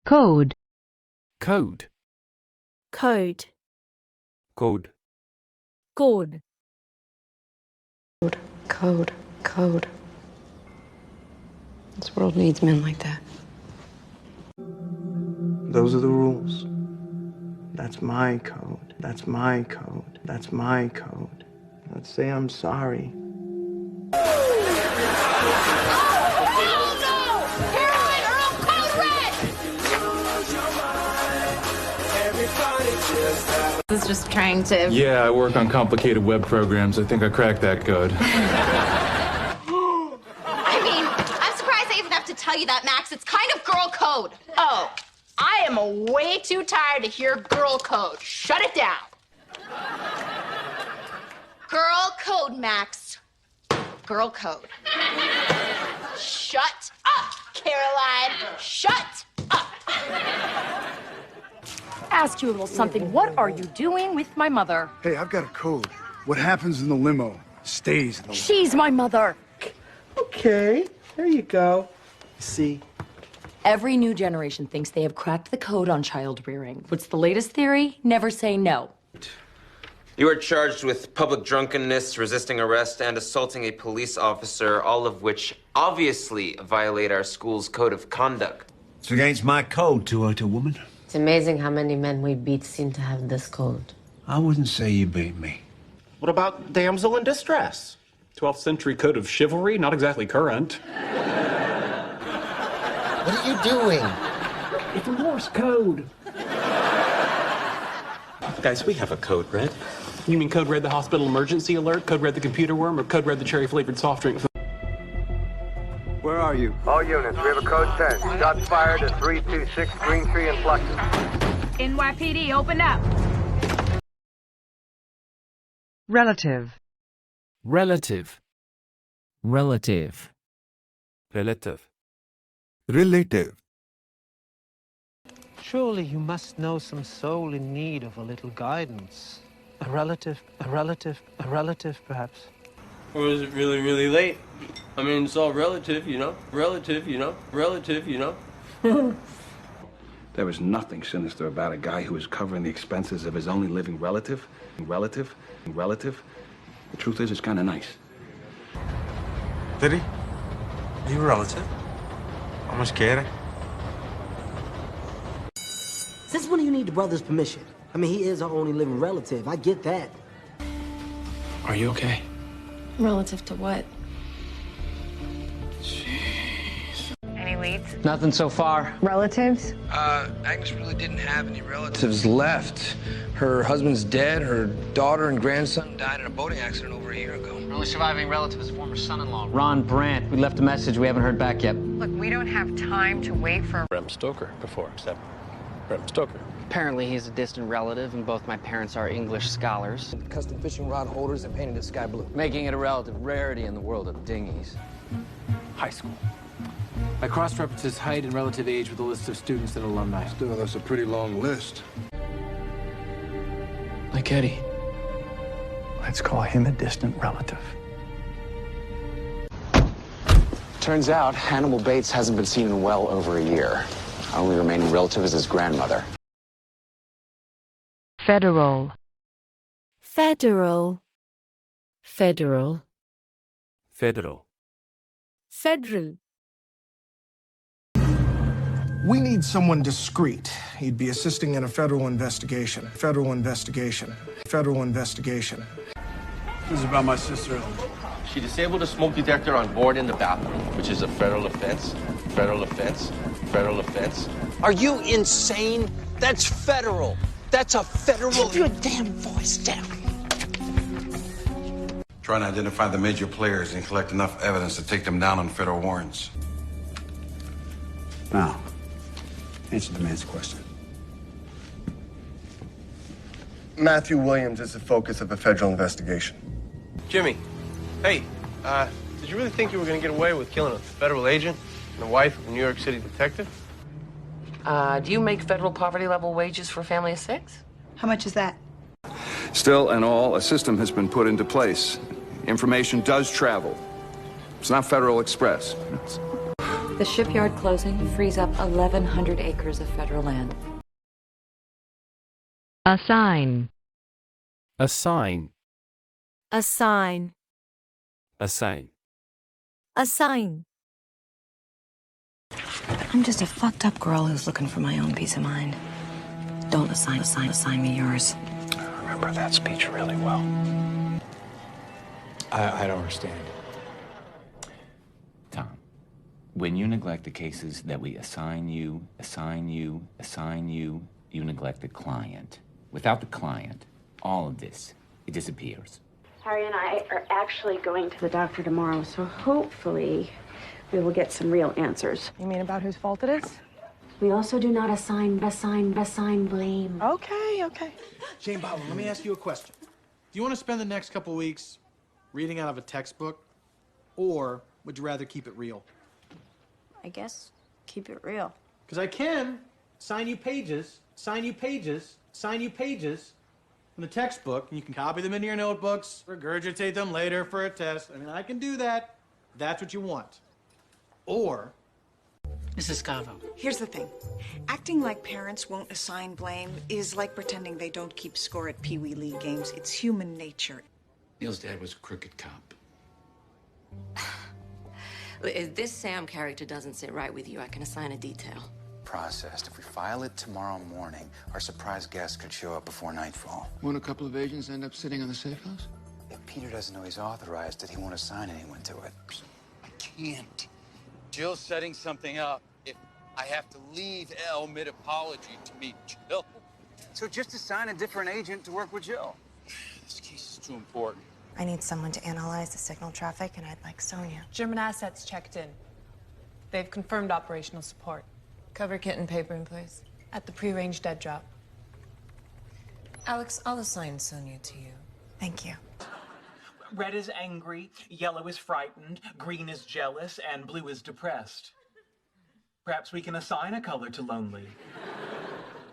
Code. Code. Code. Code. Code. Code. Code. This world needs men like that. Those are the rules. That's my code. That's my code. That's my code. Let's say I'm sorry. I was just trying to... Yeah, I work on complicated web programs. I think I cracked that code. I mean, I'm surprised I even have to tell you that, Max. It's kind of girl code. Oh, I am way too tired to hear girl code. Shut it down. Girl code, Max. Girl code. Shut up, Caroline. Shut up. Ask you a little something. What are you doing with my mother? Hey, I've got a code. What happens in the limo stays in the limo. She's my mother. Okay, there you go. See? Every new generation thinks they have cracked the code on child rearing. What's the latest theory? Never say no. You are charged with public drunkenness, resisting arrest, and assaulting a police officer, all of which obviously violate our school's code of conduct. It's against my code to hurt a woman. It's amazing how many men we beat seem to have this code. I wouldn't say you beat me. What about damsel in distress? 12th century code of chivalry, not exactly current. What are you doing? It's a Morse code. Guys, we have a code red. You mean code red the hospital emergency alert, code red the computer worm, or code red the cherry flavored soft drink? Where are you? All units, we have a code 10. Shots fired at 326 Green Tree and Fluxus. NYPD, open up. Relative. Relative. Relative. Relative. Relative. Surely you must know some soul in need of a little guidance. A relative, perhaps. Or is it really, really late? I mean, it's all relative, you know? Relative, you know? Relative, you know? There was nothing sinister about a guy who was covering the expenses of his only living relative. The truth is, it's kind of nice. Did he? Are you a relative? I'm scared. Since when do you need the brother's permission? I mean, he is our only living relative. I get that. Are you okay? Relative to what? Any leads? Nothing so far. Relatives? Agnes really didn't have any relatives left. Her husband's dead. Her daughter and grandson died in a boating accident over a year ago. Her only surviving relative is former son-in-law, Ron Brandt. We left a message. We haven't heard back yet. Look, we don't have time to wait for... Bram Stoker before, except Bram Stoker. Apparently, he's a distant relative, and both my parents are English scholars. Custom fishing rod holders that painted it sky blue, making it a relative rarity in the world of dinghies. High school. I cross-referenced his height and relative age with a list of students and alumni. Still, that's a pretty long list. Like Eddie. Let's call him a distant relative. Turns out, Hannibal Bates hasn't been seen in well over a year. Our only remaining relative is his grandmother. Federal. Federal. Federal. Federal. Federal. We need someone discreet. He'd be assisting in a federal investigation. Federal investigation. Federal investigation. This is about my sister. She disabled a smoke detector on board in the bathroom, which is a federal offense. Federal offense. Federal offense. Are you insane? That's federal. That's a federal... Keep your damn voice down. Trying to identify the major players and collect enough evidence to take them down on federal warrants. Now, answer the man's question. Matthew Williams is the focus of a federal investigation. Jimmy, hey, did you really think you were going to get away with killing a federal agent and the wife of a New York City detective? Do you make federal poverty level wages for a family of 6? How much is that? Still and all, a system has been put into place. Information does travel. It's not Federal Express. The shipyard closing frees up 1,100 acres of federal land. Assign. Assign. Assign. Assign. Assign. I'm just a fucked up girl who's looking for my own peace of mind. Don't assign me yours. I remember that speech really well. I don't understand. Tom, when you neglect the cases that we assign you, you neglect the client. Without the client, all of this, it disappears. Harry and I are actually going to the doctor tomorrow, so hopefully we will get some real answers. You mean about whose fault it is? We also do not assign blame. Okay. Jane Bottom, let me ask you a question. Do you want to spend the next couple weeks reading out of a textbook, or would you rather keep it real? I guess keep it real. Because I can sign you pages from the textbook, and you can copy them into your notebooks, regurgitate them later for a test. I mean, I can do that. That's what you want. Or... Mrs. Scavo. Here's the thing. Acting like parents won't assign blame is like pretending they don't keep score at Pee Wee League games. It's human nature. Neil's dad was a crooked cop. If this Sam character doesn't sit right with you, I can assign a detail. Processed. If we file it tomorrow morning, our surprise guest could show up before nightfall. Won't a couple of agents end up sitting on the safe house? If Peter doesn't know he's authorized it, he won't assign anyone to it. I can't. Jill's setting something up. If I have to leave Elle mid-apology to meet Jill. So just assign a different agent to work with Jill. This case is too important. I need someone to analyze the signal traffic, and I'd like Sonia. German assets checked in. They've confirmed operational support. Cover kit and paper in place. At the pre-arranged dead drop. Alex, I'll assign Sonia to you. Thank you. Red is angry, yellow is frightened, green is jealous, and blue is depressed. Perhaps we can assign a color to lonely.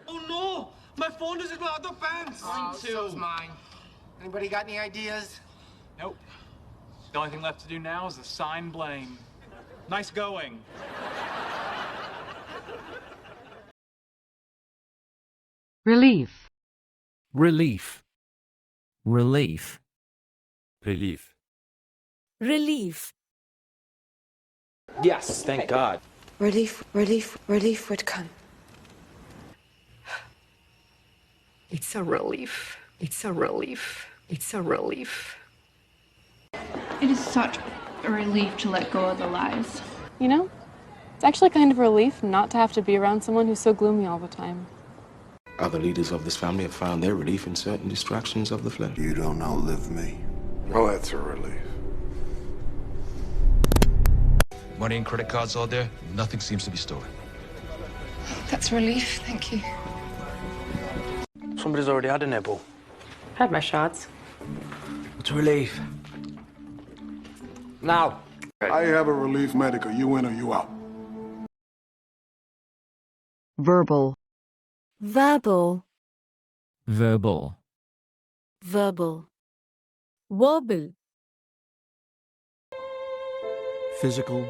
Oh no! My phone is in my other pants! Mine too. So's mine. Anybody got any ideas? Nope. The only thing left to do now is assign blame. Nice going. Relief. Relief. Relief. Relief. Relief. Yes, thank God. Relief would come. It's a relief. It's a relief. It's a relief. It is such a relief to let go of the lies. You know, it's actually kind of a relief not to have to be around someone who's so gloomy all the time. Other leaders of this family have found their relief in certain distractions of the flesh. You don't outlive me. Oh, that's a relief. Money and credit cards all there. Nothing seems to be stolen. That's relief, thank you. Somebody's already had a nibble. Had my shots. What's relief? Now. I have a relief medical. You in or you out? Verbal. Verbal. Verbal. Verbal. Wobble. Physical,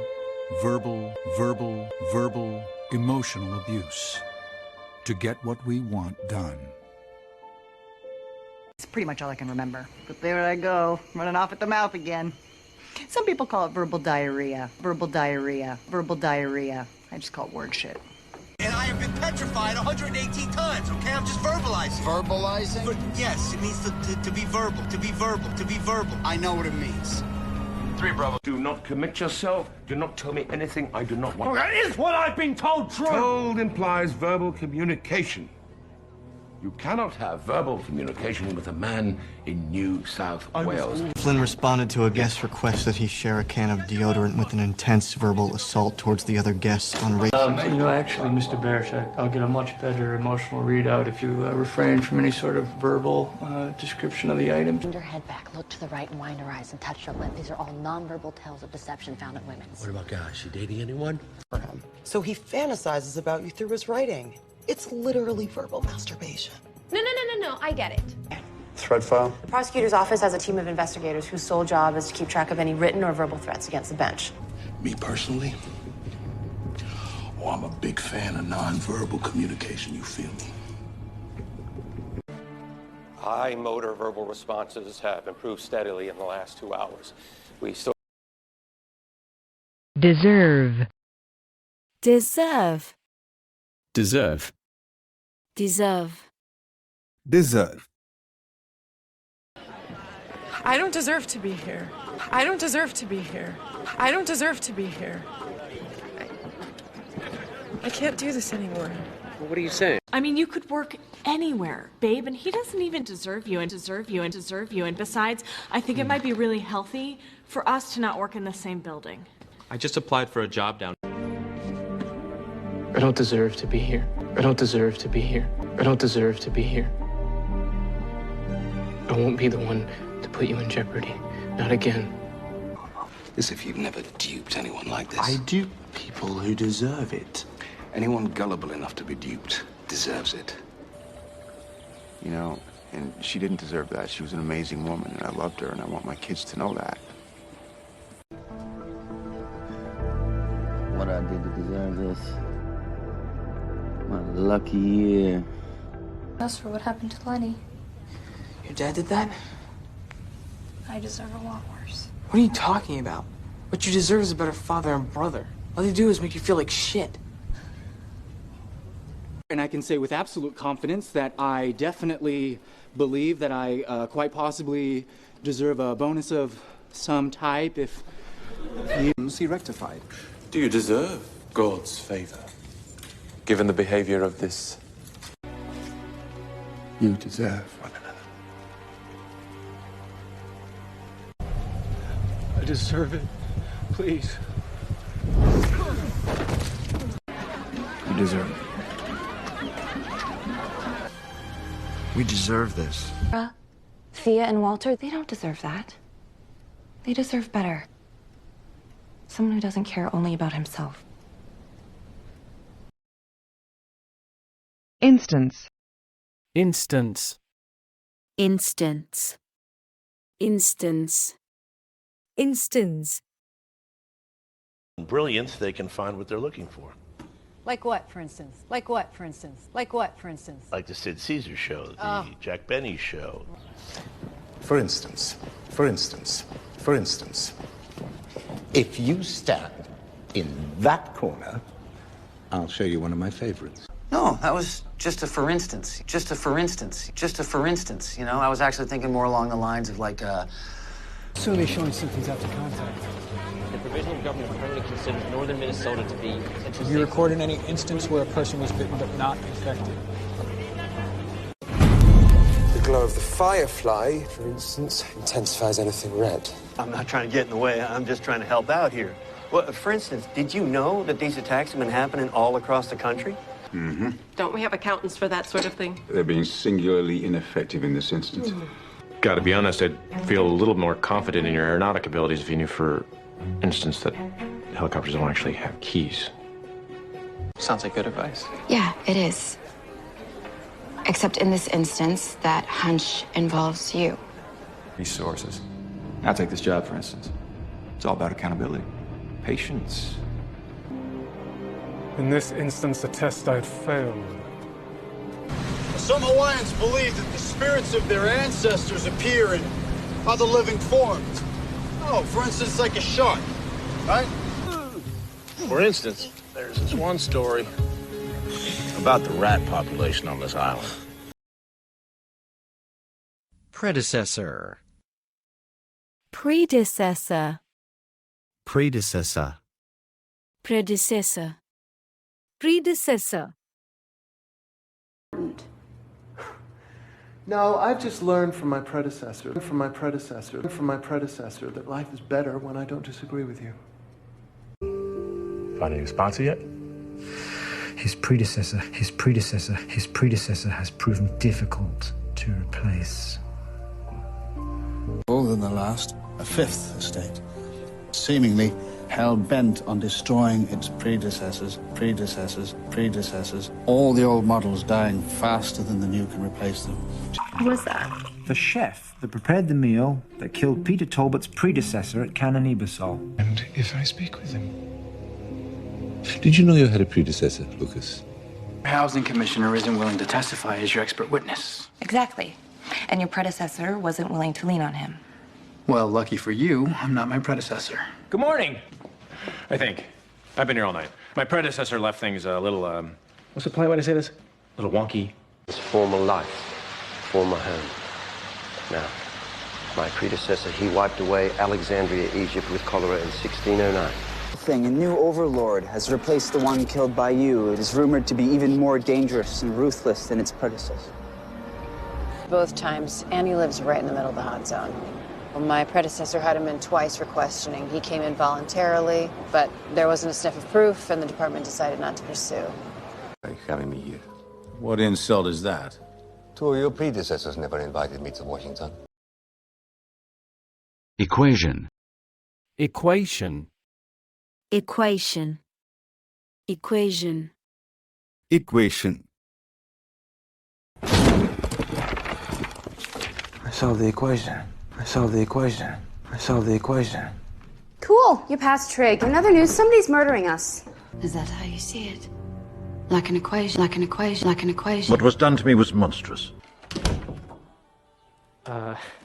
verbal, emotional abuse to get what we want done. It's pretty much all I can remember. But there I go, running off at the mouth again. Some people call it verbal diarrhea. Verbal diarrhea. Verbal diarrhea. I just call it word shit. And I have been petrified 118 times, okay? I'm just verbalizing. Verbalizing? But yes, it means to be verbal, to be verbal, to be verbal. I know what it means. 3, Bravo. Do not commit yourself. Do not tell me anything I do not want. Oh, that is what I've been told, true. Told implies verbal communication. You cannot have verbal communication with a man in New South Wales. Flynn responded to a guest's request that he share a can of deodorant with an intense verbal assault towards the other guests on radio. Actually, Mr. Barish, I'll get a much better emotional readout if you refrain from any sort of verbal description of the item. Bend your head back, look to the right, and wind your eyes, and touch your lip. These are all nonverbal tales of deception found in women. What about guys? You dating anyone? So he fantasizes about you through his writing. It's literally verbal masturbation. No, I get it. Threat file? The prosecutor's office has a team of investigators whose sole job is to keep track of any written or verbal threats against the bench. Me personally, Oh, I'm a big fan of nonverbal communication, you feel me? High motor verbal responses have improved steadily in the last 2 hours. We still Deserve. Deserve. Deserve. Deserve. Deserve. I don't deserve to be here. I don't deserve to be here. I don't deserve to be here. I can't do this anymore. What are you saying? I mean, you could work anywhere, babe, and he doesn't even deserve you and deserve you and deserve you. And besides, I think it might be really healthy for us to not work in the same building. I just applied for a job down. I don't deserve to be here. I don't deserve to be here. I don't deserve to be here. I won't be the one to put you in jeopardy. Not again. As if you've never duped anyone like this. I dupe people who deserve it. Anyone gullible enough to be duped deserves it. You know, and she didn't deserve that. She was an amazing woman, and I loved her, and I want my kids to know that. What I did to deserve this? My lucky year. As for what happened to Lenny, Your dad did that? I deserve a lot worse. What are you talking about? What you deserve is a better father and brother. All they do is make you feel like shit. And I can say with absolute confidence that I definitely believe that I quite possibly deserve a bonus of some type if he rectified. Do you deserve God's favor, given the behavior of this? You deserve one another. I deserve it. Please. You deserve it. We deserve this. Thea and Walter, they don't deserve that. They deserve better. Someone who doesn't care only about himself. Instance. Instance. Instance. Instance. Instance. Brilliance, they can find what they're looking for. Like what, for instance? Like what, for instance? Like what, for instance? Like the Sid Caesar show, the Jack Benny show. For instance, if you stand in that corner, I'll show you one of my favorites. No, that was just a for instance. Just a for instance. Just a for instance. You know, I was actually thinking more along the lines of like, So they're showing symptoms after contact. The provisional government currently considers northern Minnesota to be potential. Have you recorded any instance where a person was bitten but not infected? The glow of the firefly, for instance, intensifies anything red. I'm not trying to get in the way. I'm just trying to help out here. Well, for instance, did you know that these attacks have been happening all across the country? Mm-hmm. Don't we have accountants for that sort of thing? They're being singularly ineffective in this instance. Got to be honest, I'd feel a little more confident in your aeronautic abilities if you knew, for instance, that helicopters don't actually have keys. Sounds like good advice. Yeah, it is. Except in this instance, that hunch involves you. Resources. I'll take this job, for instance. It's all about accountability. Patience. In this instance, the test I'd failed. Some Hawaiians believe that the spirits of their ancestors appear in other living forms. Oh, for instance, like a shark, right? For instance, there's this one story about the rat population on this island. Predecessor. Predecessor. Predecessor. Predecessor. Predecessor. No, I've just learned from my predecessor, that life is better when I don't disagree with you. Find a new sponsor yet? His predecessor has proven difficult to replace. More than the last, a fifth estate, seemingly hell-bent on destroying its predecessors, all the old models dying faster than the new can replace them. Who was that? The chef that prepared the meal that killed Peter Talbot's predecessor at Cannon Ebersol. And if I speak with him? Did you know you had a predecessor, Lucas? The housing commissioner isn't willing to testify as your expert witness. Exactly. And your predecessor wasn't willing to lean on him. Well, lucky for you, I'm not my predecessor. Good morning. I think. I've been here all night. My predecessor left things a little, what's the polite way to say this? A little wonky. His former life, former home. Now, my predecessor, he wiped away Alexandria, Egypt with cholera in 1609. A new overlord has replaced the one killed by you. It is rumored to be even more dangerous and ruthless than its predecessor. Both times, Annie lives right in the middle of the hot zone. Well, my predecessor had him in twice for questioning. He came in voluntarily, but there wasn't a sniff of proof, and the department decided not to pursue. Like having me here. What insult is that? Two of your predecessors never invited me to Washington. Equation. Equation. Equation. Equation. Equation. I solved the equation. I solved the equation. I solved the equation. Cool, you passed trig. In other news, somebody's murdering us. Is that how you see it? Like an equation, like an equation, like an equation. What was done to me was monstrous.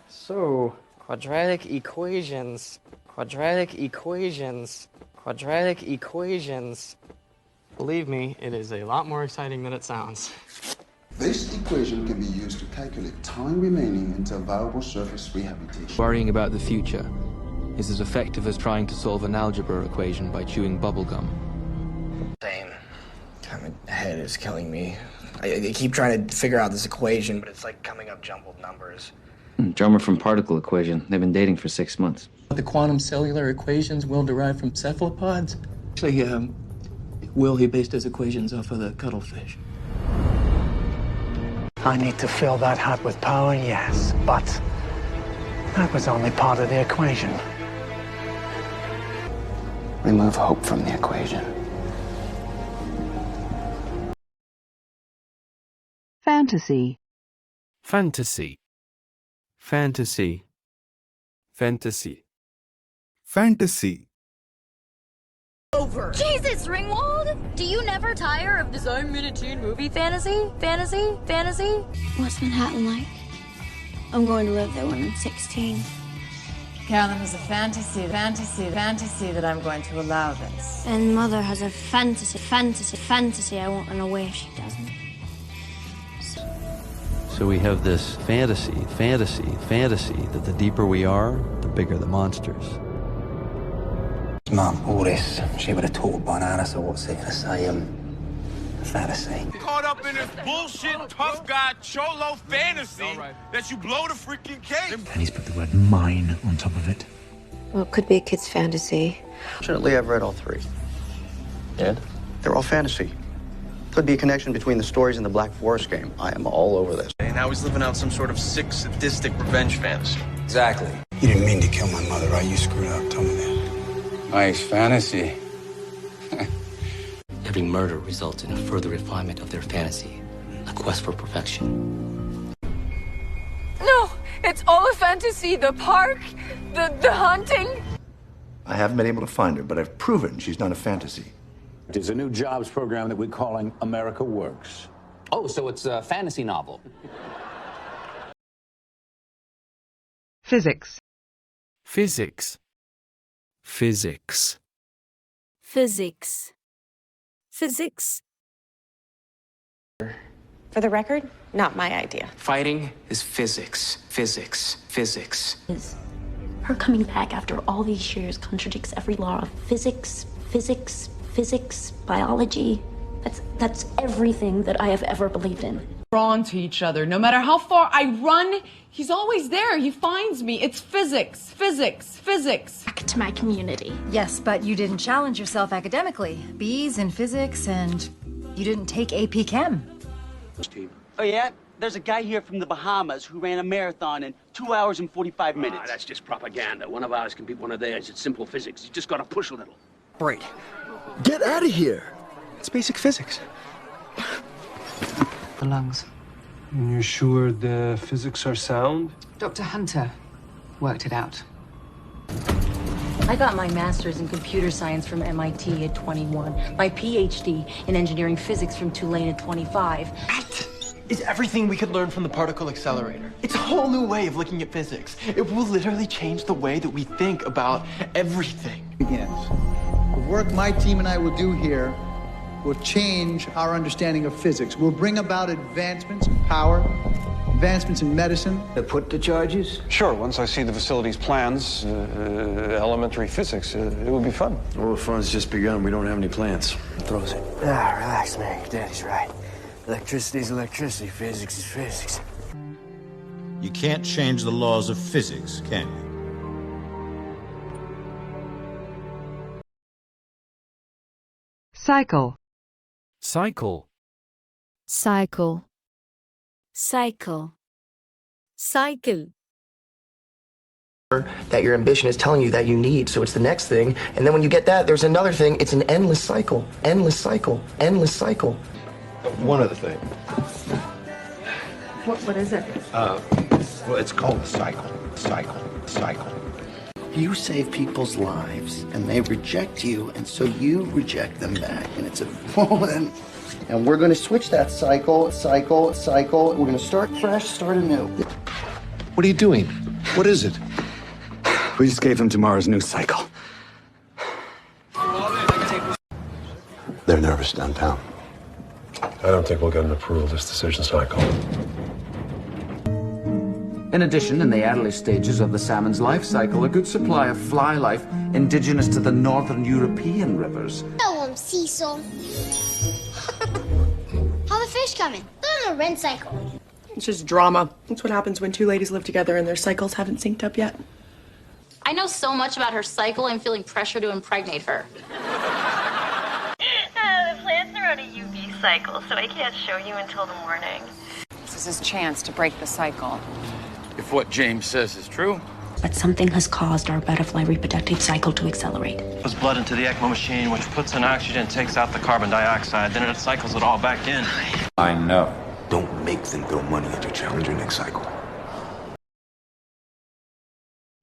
So, quadratic equations. Quadratic equations. Quadratic equations. Believe me, it is a lot more exciting than it sounds. This equation can be used to calculate time remaining until viable surface rehabilitation. Worrying about the future is as effective as trying to solve an algebra equation by chewing bubblegum. Same. My head is killing me. I keep trying to figure out this equation, but it's like coming up jumbled numbers. Drummer from particle equation. They've been dating for 6 months. The quantum cellular equations will derive from cephalopods? Actually, Will, he based his equations off of the cuttlefish. I need to fill that hat with power, yes, but that was only part of the equation. Remove hope from the equation. Fantasy. Fantasy. Fantasy. Fantasy. Fantasy. Over. Jesus, Ringwald! Do you never tire of this I'm in a teen movie fantasy? Fantasy? Fantasy? What's Manhattan like? I'm going to live there when I'm 16. Carolyn has a fantasy that I'm going to allow this. And Mother has a fantasy I won't run away if she doesn't. So we have this fantasy that the deeper we are, the bigger the monsters. Mum, all this, she would have taught banana, so what's it gonna say, fantasy. Caught up in this bullshit tough guy cholo fantasy that you blow the freaking cake. And he's put the word mine on top of it. Well, it could be a kid's fantasy. Fortunately, I've read all three. And? They're all fantasy. Could be a connection between the stories and the Black Forest game. I am all over this. And now he's living out some sort of sick, sadistic revenge fantasy. Exactly. You didn't mean to kill my mother, right? You screwed up. Tell me that. Nice fantasy. Every murder results in a further refinement of their fantasy, a quest for perfection. No, it's all a fantasy. The park, the hunting. I haven't been able to find her, but I've proven she's not a fantasy. There's a new jobs program that we're calling America Works. Oh, so it's a fantasy novel. Physics. Physics. Physics. Physics. Physics. For the record, not my idea. Fighting is physics. Physics. Physics. Her coming back after all these years contradicts every law of physics, biology. That's everything that I have ever believed in. Drawn to each other. No matter how far I run, he's always there. He finds me. It's physics. Back to my community. Yes, but you didn't challenge yourself academically. B's in physics, and you didn't take AP Chem. Oh, yeah? There's a guy here from the Bahamas who ran a marathon in 2 hours and 45 minutes. That's just propaganda. One of ours can beat one of theirs. It's simple physics. You just gotta push a little. Great. Get out of here. It's basic physics. The lungs. You're sure the physics are sound? Dr. Hunter worked it out. I got my master's in computer science from MIT at 21, my PhD in engineering physics from Tulane at 25. That is everything we could learn from the particle accelerator. It's a whole new way of looking at physics. It will literally change the way that we think about everything. Begins. The work my team and I will do here will change our understanding of physics. We'll bring about advancements in power, advancements in medicine. Put the charges? Sure, once I see the facility's plans, elementary physics, it will be fun. Well, the fun's just begun. We don't have any plans. Throws it. Ah, relax, man. Your daddy's right. Electricity's electricity. Physics is physics. You can't change the laws of physics, can you? Cycle. Cycle. Cycle. Cycle. Cycle. That your ambition is telling you that you need, so it's the next thing, and then when you get that, there's another thing. It's an endless cycle. Endless cycle. Endless cycle. One other thing. What is it? Well, it's called the cycle. Cycle. You save people's lives, and they reject you, and so you reject them back, and it's a and we're going to switch that cycle. We're going to start fresh, start anew. What are you doing? What is it? We just gave him tomorrow's news cycle. They're nervous downtown. I don't think we'll get an approval this decision cycle. In addition, in the early stages of the salmon's life cycle, a good supply of fly life indigenous to the northern European rivers. Tell them, Cecil. How the fish coming? They're on a rinse cycle. It's just drama. That's what happens when two ladies live together and their cycles haven't synced up yet. I know so much about her cycle, I'm feeling pressure to impregnate her. The plants are on a UV cycle, so I can't show you until the morning. This is his chance to break the cycle. If what James says is true. But something has caused our butterfly reproductive cycle to accelerate. Puts blood into the ECMO machine, which puts in oxygen, takes out the carbon dioxide, then it cycles it all back in. I know. Don't make them throw money at your challenger next cycle.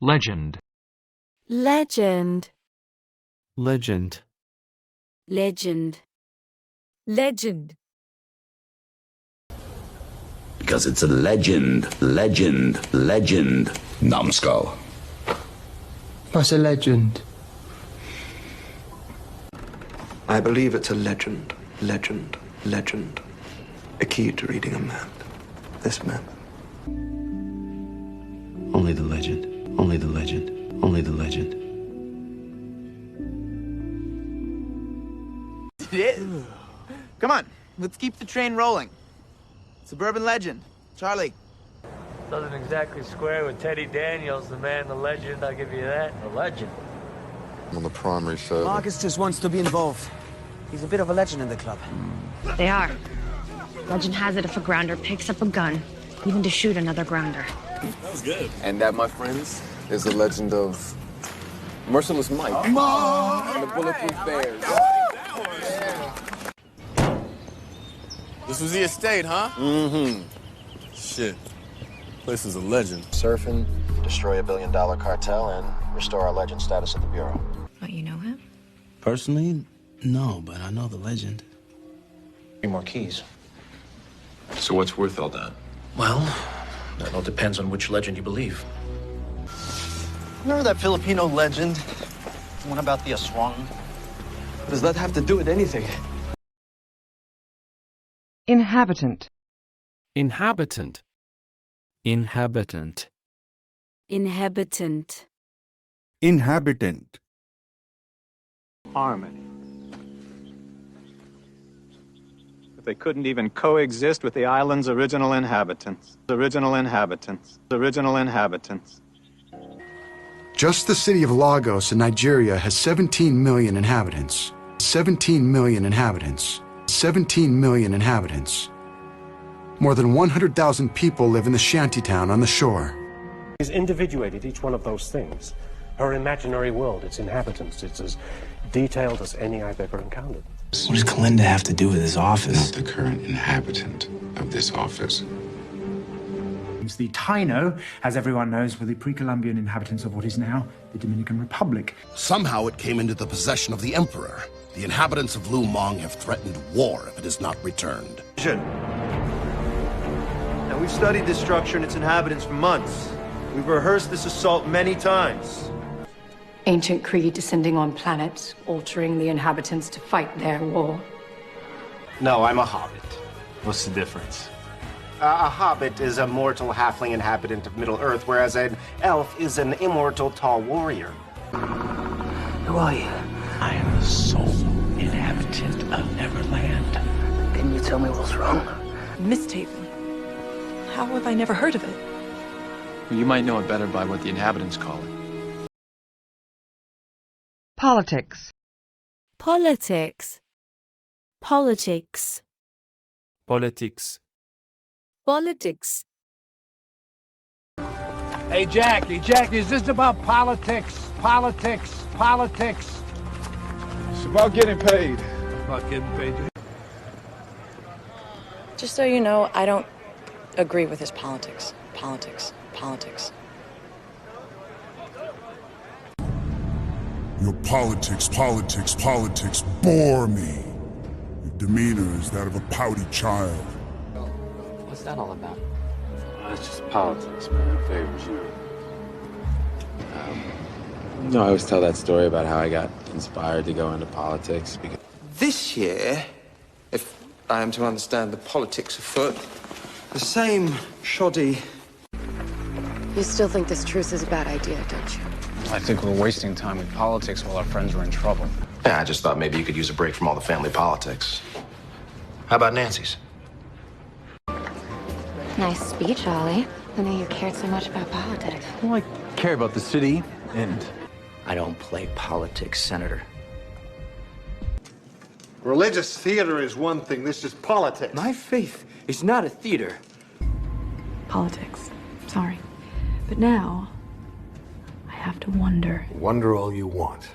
Legend. Legend. Legend. Legend. Legend. Because it's a legend. Numbskull. What's a legend? I believe it's a legend. A key to reading a map. This map. Only the legend. Only the legend. Only the legend. It is. Come on, let's keep the train rolling. Suburban legend. Charlie. Doesn't exactly square with Teddy Daniels, the man, the legend, I'll give you that. The legend. I'm on the primary server. Marcus just wants to be involved. He's a bit of a legend in the club. They are. Legend has it if a grounder picks up a gun, even to shoot another grounder. That was good. And that, my friends, is the legend of Merciless Mike and the Bulletproof Bears. This was the estate, huh? Mm-hmm. Shit. Place is a legend. Surfing, destroy $1 billion cartel, and restore our legend status at the Bureau. What, you know him? Personally, no, but I know the legend. 3 more keys. So what's worth all that? Well, that all depends on which legend you believe. Remember that Filipino legend? The one about the aswang? What does that have to do with anything? Inhabitant. Inhabitant. Inhabitant. Inhabitant. Inhabitant. Harmony. But they couldn't even coexist with the island's original inhabitants. Original inhabitants. Original inhabitants. Just the city of Lagos in Nigeria has 17 million inhabitants. 17 million inhabitants. 17 million inhabitants. More than 100,000 people live in the shantytown on the shore. She's individuated each one of those things. Her imaginary world, its inhabitants, it's as detailed as any I've ever encountered. What does Kalinda have to do with this office? Not the current inhabitant of this office. The Taino, as everyone knows, were the pre-Columbian inhabitants of what is now the Dominican Republic. Somehow it came into the possession of the Emperor. The inhabitants of Lu Mong have threatened war if it is not returned. Now, we've studied this structure and its inhabitants for months. We've rehearsed this assault many times. Ancient Kree descending on planets, altering the inhabitants to fight their war. No, I'm a hobbit. What's the difference? A hobbit is a mortal halfling inhabitant of Middle-earth, whereas an elf is an immortal tall warrior. Who are you? I am the sole inhabitant of Neverland. Can you tell me what's wrong? Misthaven. How have I never heard of it? Well, you might know it better by what the inhabitants call it. Politics. Politics. Politics. Politics. Politics. Hey, Jackie, is this about politics? Politics. It's about getting paid. Just so you know, I don't agree with his politics. Politics. Your politics bore me. Your demeanor is that of a pouty child. What's that all about? It's just politics, man. It favors you. I always tell that story about how I got inspired to go into politics because This year, if I am to understand the politics afoot, the same shoddy... You still think this truce is a bad idea, don't you? I think we're wasting time with politics while our friends are in trouble. Yeah, I just thought maybe you could use a break from all the family politics. How about Nancy's? Nice speech, Ollie. I know you cared so much about politics. Well, I care about the city, and... I don't play politics, Senator. Religious theater is one thing. This is politics. My faith is not a theater. Politics. Sorry. But now, I have to wonder. Wonder all you want.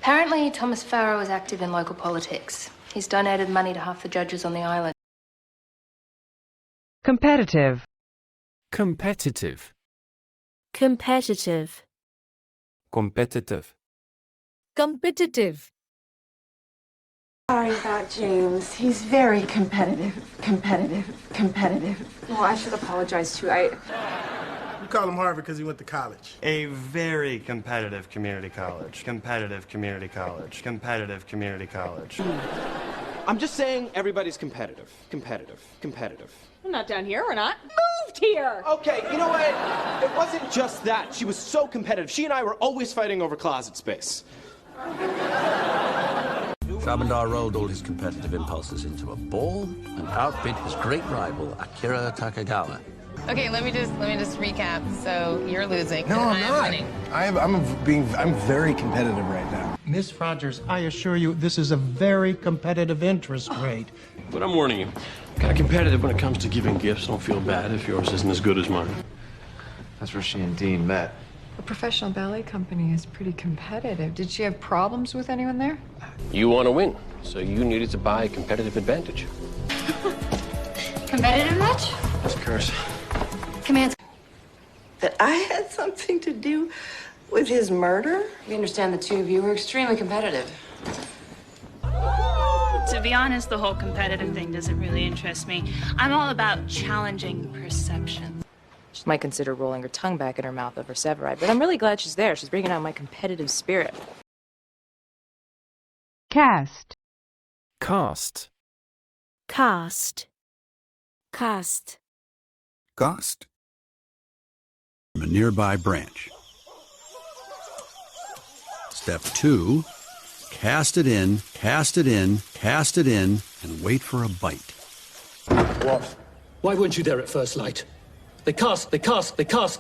Apparently, Thomas Farrow is active in local politics. He's donated money to half the judges on the island. Competitive. Competitive. Competitive. Competitive. Competitive. Sorry about James. He's very competitive. Well, I should apologize too. We call him Harvard because he went to college. A very competitive community college. Competitive community college. I'm just saying everybody's competitive. I'm not down here. We're not. Moved here. Okay, you know what? It wasn't just that. She was so competitive. She and I were always fighting over closet space. Shabandar rolled all his competitive impulses into a ball and outbid his great rival, Akira Takagawa. Okay, let me just recap. So you're losing. No, and I'm not. winning. I'm very competitive right now. Miss Rogers, I assure you, this is a very competitive interest rate. But I'm warning you, kind of competitive when it comes to giving gifts. Don't feel bad if yours isn't as good as mine. That's where she and Dean met. A professional ballet company is pretty competitive. Did she have problems with anyone there? You want to win, so you needed to buy a competitive advantage. Competitive match? Of course. Command. That I had something to do with his murder? We understand the two of you were extremely competitive. To be honest, the whole competitive thing doesn't really interest me. I'm all about challenging perception. She might consider rolling her tongue back in her mouth over Severide, but I'm really glad she's there. She's bringing out my competitive spirit. Cast. Cast. Cast. Cast. Cost. From a nearby branch. Step 2, cast it in, and wait for a bite. What? Why weren't you there at first light? They cast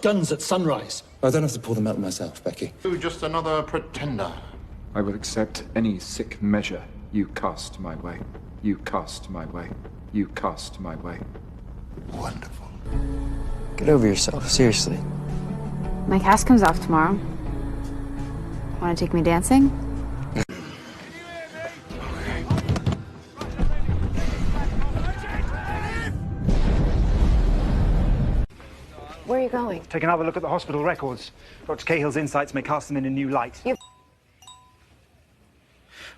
guns at sunrise. I don't have to pull them out myself, Becky. You're just another pretender. I will accept any sick measure you cast my way. You cast my way. You cast my way. Wonderful. Get over yourself, seriously. My cast comes off tomorrow. Want to take me dancing? Where are you going? Take another look at the hospital records. Dr. Cahill's insights may cast them in a new light.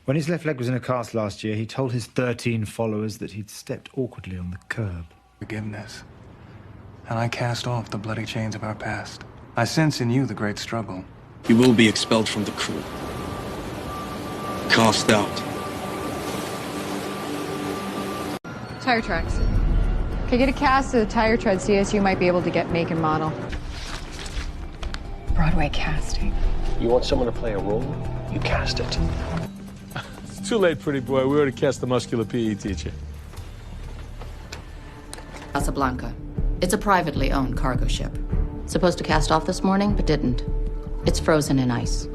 When his left leg was in a cast last year, he told his 13 followers that he'd stepped awkwardly on the curb. Forgiveness. And I cast off the bloody chains of our past. I sense in you the great struggle. You will be expelled from the crew. Cast out. Tire tracks. Okay, get a cast of the tire tread CSU might be able to get make and model. Broadway casting. You want someone to play a role? You cast it. It's too late, pretty boy. We already cast the muscular PE teacher. Casablanca. It's a privately owned cargo ship. Supposed to cast off this morning, but didn't. It's frozen in ice.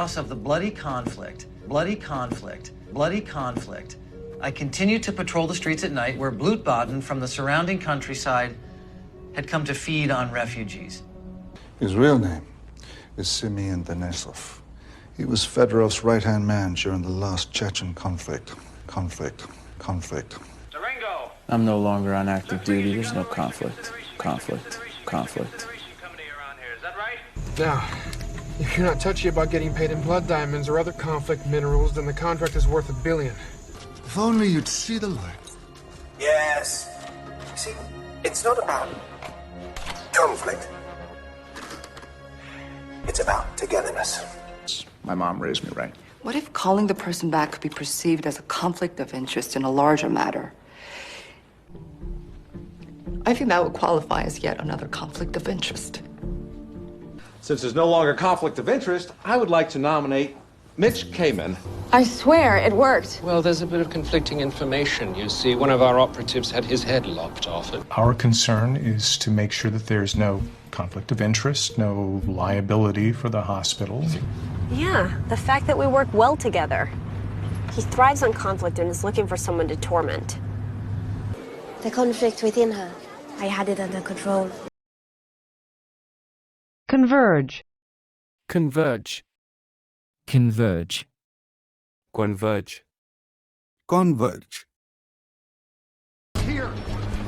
Of the bloody conflict, bloody conflict, bloody conflict, I continued to patrol the streets at night where Blutbaden from the surrounding countryside had come to feed on refugees. His real name is Simeon Denisov. He was Fedorov's right-hand man during the last Chechen conflict. I'm no longer on active duty. There's no conflict. Now, if you're not touchy about getting paid in blood diamonds or other conflict minerals, then the contract is worth $1 billion. If only you'd see the light. Yes. See, it's not about conflict. It's about togetherness. My mom raised me right. What if calling the person back could be perceived as a conflict of interest in a larger matter? I think that would qualify as yet another conflict of interest. Since there's no longer conflict of interest, I would like to nominate Mitch Kamen. I swear, it worked. Well, there's a bit of conflicting information. You see, one of our operatives had his head lopped off it. Our concern is to make sure that there's no conflict of interest, no liability for the hospital. Yeah, the fact that we work well together. He thrives on conflict and is looking for someone to torment. The conflict within her, I had it under control. Converge. Converge. Converge. Converge. Converge. Here!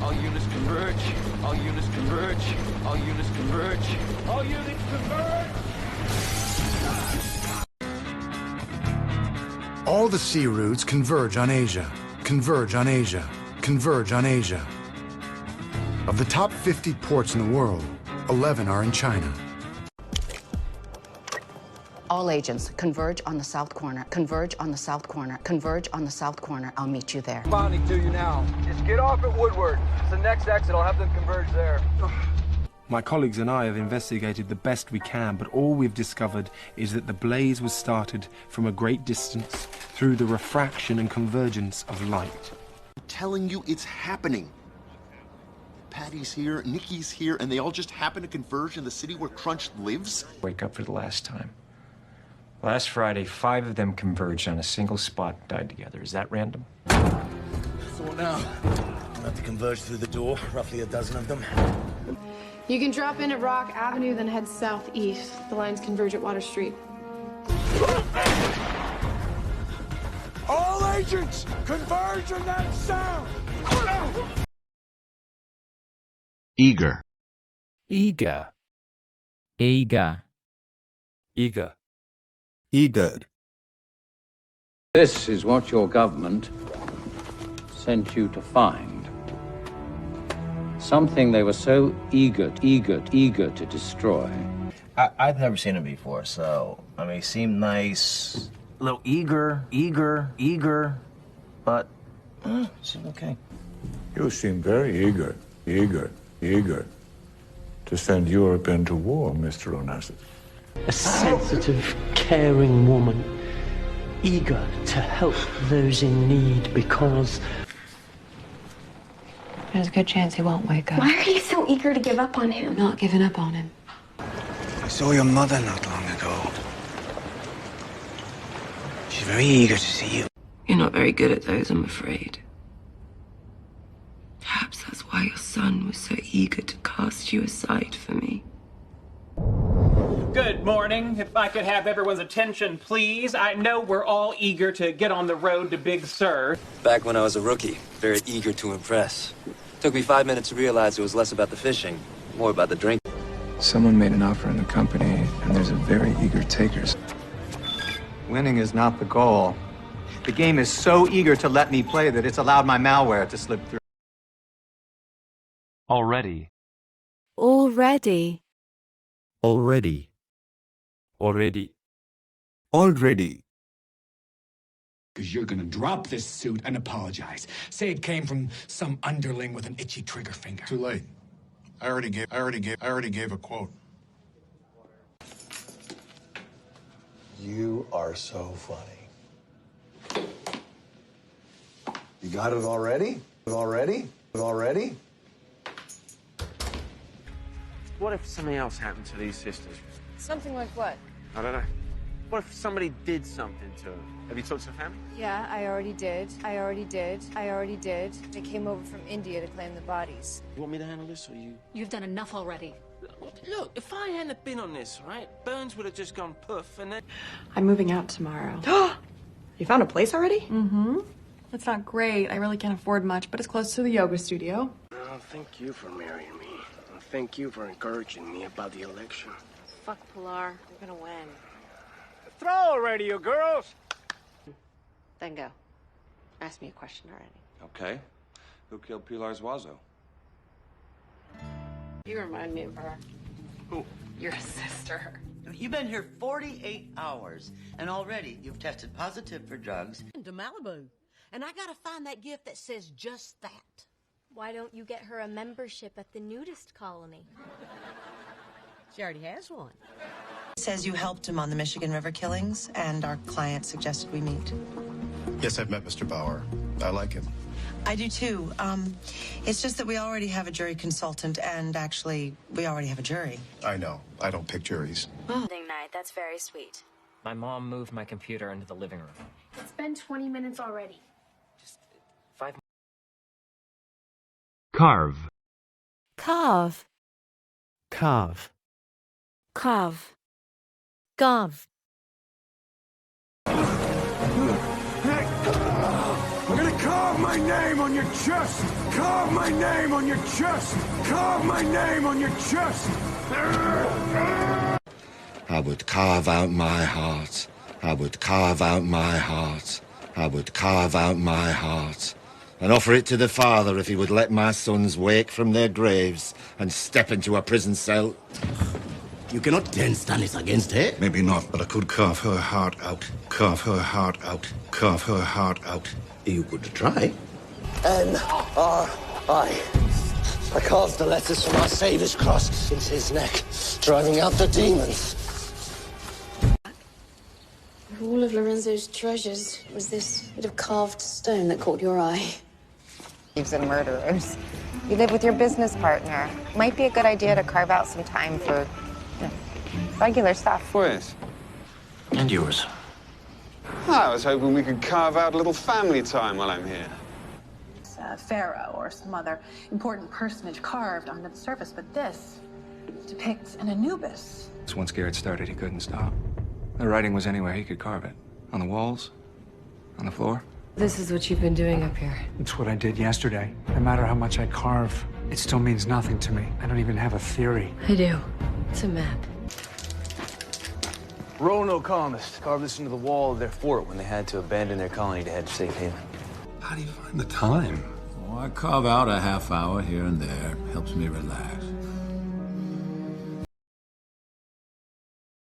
All units converge. All units converge. All units converge. All units converge! All the sea routes converge on Asia. Converge on Asia. Converge on Asia. Of the top 50 ports in the world, 11 are in China. All agents, converge on the south corner. Converge on the south corner. Converge on the south corner. I'll meet you there. Responding to you now. Just get off at Woodward. It's the next exit. I'll have them converge there. My colleagues and I have investigated the best we can, but all we've discovered is that the blaze was started from a great distance through the refraction and convergence of light. I'm telling you, it's happening. Patty's here, Nikki's here, and they all just happen to converge in the city where Crunch lives? Wake up for the last time. Last Friday, 5 of them converged on a single spot and died together. Is that random? So now, I'll have to converge through the door, roughly a dozen of them. You can drop in at Rock Avenue, then head southeast. The lines converge at Water Street. All agents, converge on that sound! Eager. Eager. Eager. Eager. Eager. This is what your government sent you to find. Something they were so eager to destroy. I've never seen him before, so, I mean, he seemed nice. A little eager, but, seemed okay. You seem very eager to send Europe into war, Mr. Onassis. A sensitive, caring woman, eager to help those in need because... There's a good chance he won't wake up. Why are you so eager to give up on him? I'm not giving up on him. I saw your mother not long ago. She's very eager to see you. You're not very good at those, I'm afraid. Perhaps that's why your son was so eager to cast you aside for me. Good morning. If I could have everyone's attention, please. I know we're all eager to get on the road to Big Sur. Back when I was a rookie, very eager to impress. Took me 5 minutes to realize it was less about the fishing, more about the drink. Someone made an offer in the company, and there's a very eager takers. Winning is not the goal. The game is so eager to let me play that it's allowed my malware to slip through. Already. Already. Already. Already. Already. Because you're gonna drop this suit and apologize. Say it came from some underling with an itchy trigger finger. Too late. I already gave a quote. You are so funny. You got it already? Already? Already? What if something else happened to these sisters? Something like what? I don't know. What if somebody did something to them? Have you talked to the family? Yeah, I already did. They came over from India to claim the bodies. You want me to handle this, or you? You've done enough already. Look, if I hadn't been on this, right, Burns would have just gone poof, and then... I'm moving out tomorrow. You found a place already? Mm-hmm. It's not great. I really can't afford much, but it's close to the yoga studio. Well, thank you for marrying me. And thank you for encouraging me about the election. Fuck Pilar. We're gonna win. Throw already, you girls! Then go. Ask me a question already. Okay. Who killed Pilar Zuazo? You remind me of her. Who? Your sister. You've been here 48 hours, and already you've tested positive for drugs. To Malibu. And I gotta find that gift that says just that. Why don't you get her a membership at the nudist colony? She already has one. Says you helped him on the Michigan River killings, and our client suggested we meet. Yes, I've met Mr. Bauer. I like him. I do too. It's just that we already have a jury consultant, and actually, we already have a jury. I know. I don't pick juries. Night. That's very sweet. My mom moved my computer into the living room. It's been 20 minutes already. Just 5 Carve. Carve. Carve. Carve. Carve. I'm gonna carve my name on your chest! Carve my name on your chest! Carve my name on your chest! I would carve out my heart. I would carve out my heart. I would carve out my heart. And offer it to the Father if he would let my sons wake from their graves and step into a prison cell. You cannot then stand this against her. Maybe not, but I could carve her heart out. Carve her heart out. Carve her heart out. You could try. N-R-I. I carved the letters from our Saviour's cross into his neck, driving out the demons. All of Lorenzo's treasures was this bit of carved stone that caught your eye. Thieves and murderers. You live with your business partner. Might be a good idea to carve out some time for regular stuff. Pues. And yours. I was hoping we could carve out a little family time while I'm here. It's a pharaoh or some other important personage carved onto the surface, but this depicts an Anubis. Once Garrett started, he couldn't stop. The writing was anywhere he could carve it. On the walls, on the floor. This is what you've been doing up here. It's what I did yesterday. No matter how much I carve, it still means nothing to me. I don't even have a theory. I do. It's a map. Roanoke colonists carved this into the wall of their fort when they had to abandon their colony to head to safe haven. How do you find the time? Oh, I carve out a half hour here and there. Helps me relax.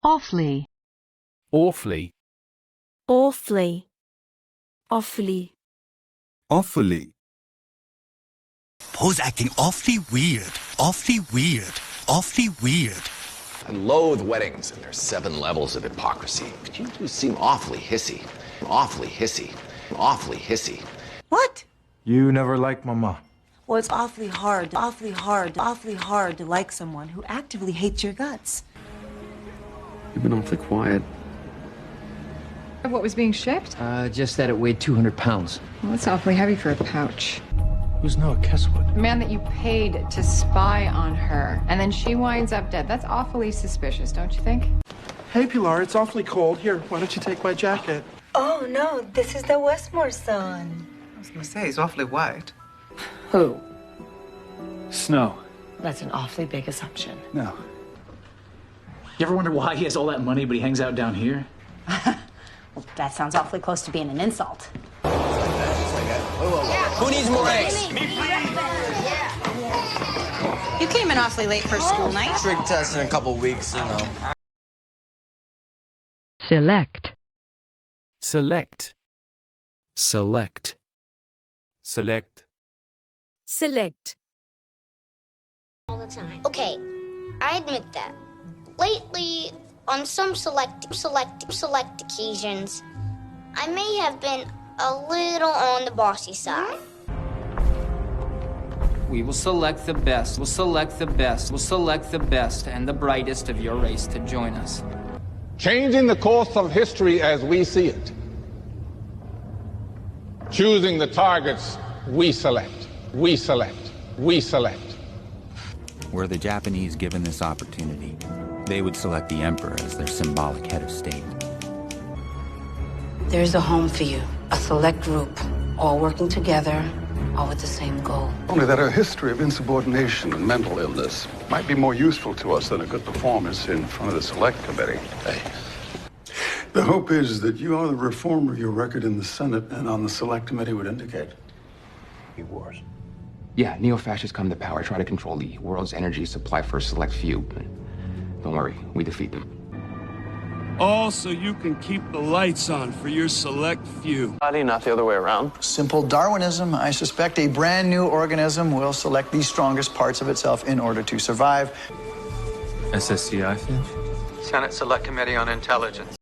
Awfully. Awfully. Awfully. Awfully. Awfully. Poe's acting awfully weird. Awfully weird. Awfully weird. I loathe weddings and their 7 levels of hypocrisy. But you two seem awfully hissy. Awfully hissy. Awfully hissy. What? You never liked Mama. Well, it's awfully hard to like someone who actively hates your guts. You've been awfully quiet. What was being shipped? Just that it weighed 200 pounds. Well, that's awfully heavy for a pouch. Who's Noah Keswick? The man that you paid to spy on her, and then she winds up dead. That's awfully suspicious, don't you think? Hey, Pilar, it's awfully cold. Here, why don't you take my jacket? Oh, no, this is the Westmore son. I was gonna say, he's awfully white. Who? Snow. That's an awfully big assumption. No. You ever wonder why he has all that money, but he hangs out down here? Well, that sounds awfully close to being an insult. Who needs more eggs? You came in awfully late for school night. Trig test in a couple weeks, you know. Select. Select. Select. Select. Select. All the time. Okay, I admit that. Lately, on some select occasions, I may have been a little on the bossy side. We will select the best, we'll select the best, we'll select the best and the brightest of your race to join us. Changing the course of history as we see it. Choosing the targets we select, we select, we select. Were the Japanese given this opportunity, they would select the emperor as their symbolic head of state. There's a home for you, a select group, all working together, all with the same goal. Only that a history of insubordination and mental illness might be more useful to us than a good performance in front of the select committee. Hey. The hope is that you are the reformer your record in the Senate and on the select committee would indicate. Wars. Yeah, neo-fascists come to power, try to control the world's energy supply for a select few. Don't worry, we defeat them. All so you can keep the lights on for your select few. Not the other way around. Simple Darwinism. I suspect a brand new organism will select the strongest parts of itself in order to survive. SSCI, Finch? Senate Select Committee on Intelligence.